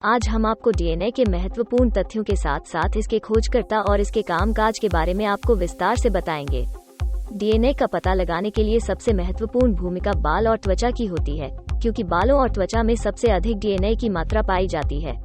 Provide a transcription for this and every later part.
आज हम आपको डीएनए के महत्वपूर्ण तथ्यों के साथ साथ इसके खोजकर्ता और इसके कामकाज के बारे में आपको विस्तार से बताएंगे। डीएनए का पता लगाने के लिए सबसे महत्वपूर्ण भूमिका बाल और त्वचा की होती है, क्योंकि बालों और त्वचा में सबसे अधिक डीएनए की मात्रा पाई जाती है।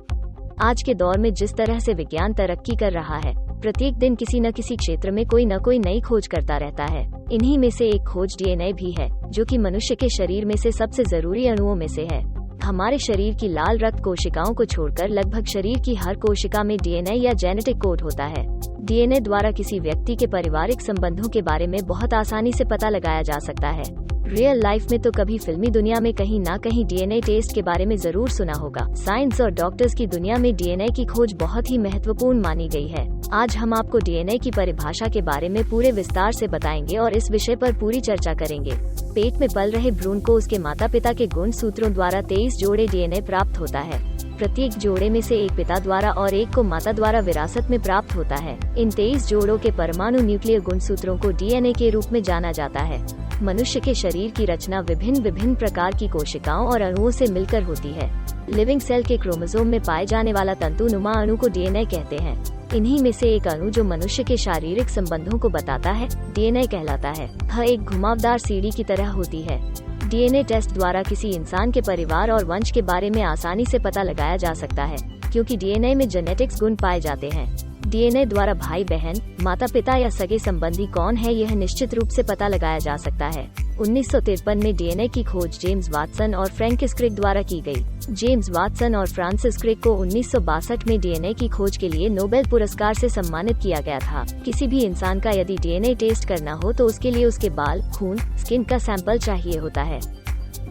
आज के दौर में जिस तरह से विज्ञान तरक्की कर रहा है, प्रत्येक दिन किसी न किसी क्षेत्र में कोई न कोई नई खोज करता रहता है। इन्हीं में से एक खोज डीएनए भी है, जो कि मनुष्य के शरीर में से सबसे जरूरी अणुओं में से है। हमारे शरीर की लाल रक्त कोशिकाओं को छोड़कर लगभग शरीर की हर कोशिका में डीएनए या जेनेटिक कोड होता है। डीएनए द्वारा किसी व्यक्ति के पारिवारिक संबंधों के बारे में बहुत आसानी से पता लगाया जा सकता है। रियल लाइफ में तो कभी फिल्मी दुनिया में कहीं ना कहीं डीएनए टेस्ट के बारे में जरूर सुना होगा। साइंस और डॉक्टर्स की दुनिया में डीएनए की खोज बहुत ही महत्वपूर्ण मानी गई है। आज हम आपको डीएनए की परिभाषा के बारे में पूरे विस्तार से बताएंगे और इस विषय पर पूरी चर्चा करेंगे। पेट में पल रहे भ्रूण को उसके माता पिता के गुण सूत्रों द्वारा 23 जोड़े डीएनए प्राप्त होता है। प्रत्येक जोड़े में से एक पिता द्वारा और एक को माता द्वारा विरासत में प्राप्त होता है। इन 23 जोड़ों के परमाणु न्यूक्लियर गुणसूत्रों को डीएनए के रूप में जाना जाता है। मनुष्य के शरीर की रचना विभिन्न प्रकार की कोशिकाओं और अणुओं से मिलकर होती है। लिविंग सेल के क्रोमोसोम में पाए जाने वाला तंतुनुमा अणु को डीएनए कहते हैं। इन्हीं में से एक अणु जो मनुष्य के शारीरिक संबंधों को बताता है, डीएनए कहलाता है। यह एक घुमावदार सीढ़ी की तरह होती है। डीएनए टेस्ट द्वारा किसी इंसान के परिवार और वंश के बारे में आसानी से पता लगाया जा सकता है, क्योंकि डीएनए में जेनेटिक्स गुण पाए जाते हैं। डीएनए द्वारा भाई बहन, माता पिता या सगे संबंधी कौन है, यह निश्चित रूप से पता लगाया जा सकता है। 1953 में डीएनए की खोज जेम्स वाटसन और फ्रैंकिस क्रिक द्वारा की गई। जेम्स वाटसन और फ्रांसिस क्रिक को 1962 में डीएनए की खोज के लिए नोबेल पुरस्कार से सम्मानित किया गया था। किसी भी इंसान का यदि डीएनए टेस्ट करना हो तो उसके लिए उसके बाल, खून, स्किन का सैंपल चाहिए होता है।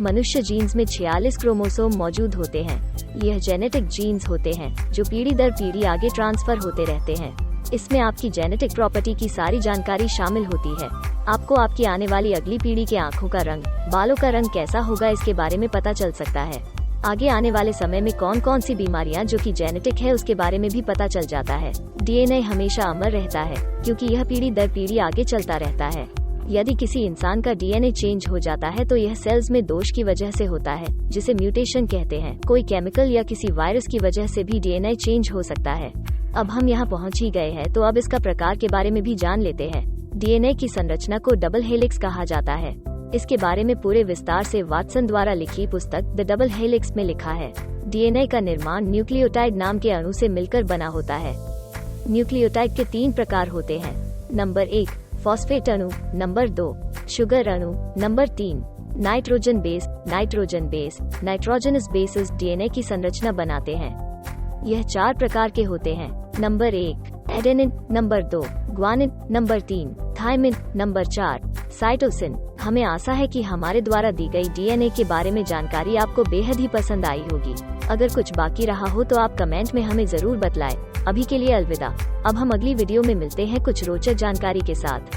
मनुष्य जीन्स में 46 क्रोमोसोम मौजूद होते हैं। यह जेनेटिक जीन्स होते हैं जो पीढ़ी दर पीढ़ी आगे ट्रांसफर होते रहते हैं। इसमें आपकी जेनेटिक प्रॉपर्टी की सारी जानकारी शामिल होती है। आपको आपकी आने वाली अगली पीढ़ी के आँखों का रंग, बालों का रंग कैसा होगा, इसके बारे में पता चल सकता है। आगे आने वाले समय में कौन कौन सी बीमारियां जो कि जेनेटिक है, उसके बारे में भी पता चल जाता है। डीएनए हमेशा अमर रहता है, क्योंकि यह पीढ़ी दर पीढ़ी आगे चलता रहता है। यदि किसी इंसान का डीएनए चेंज हो जाता है तो यह सेल्स में दोष की वजह से होता है, जिसे म्यूटेशन कहते हैं। कोई केमिकल या किसी वायरस की वजह से भी डीएनए चेंज हो सकता है। अब हम यहाँ पहुँच ही गए हैं, तो अब इसका प्रकार के बारे में भी जान लेते हैं। डीएनए की संरचना को डबल हेलिक्स कहा जाता है। इसके बारे में पूरे विस्तार से वाटसन द्वारा लिखी पुस्तक द डबल हेलिक्स में लिखा है। डीएनए का निर्माण न्यूक्लियोटाइड नाम के अणु से मिलकर बना होता है। न्यूक्लियोटाइड के 3 प्रकार होते हैं। नंबर 1 फॉस्फेट अणु, नंबर 2 शुगर अणु, number 3 nitrogen base. Nitrogenous bases DNA की संरचना बनाते हैं। यह 4 प्रकार के होते हैं। Number 1 adenine, number 2 guanine, number 3 thymine, number 4 cytosine. हमें आशा है कि हमारे द्वारा दी गई डीएनए के बारे में जानकारी आपको बेहद ही पसंद आई होगी। अगर कुछ बाकी रहा हो तो आप कमेंट में हमें जरूर बतलाएं। अभी के लिए अलविदा। अब हम अगली वीडियो में मिलते हैं कुछ रोचक जानकारी के साथ।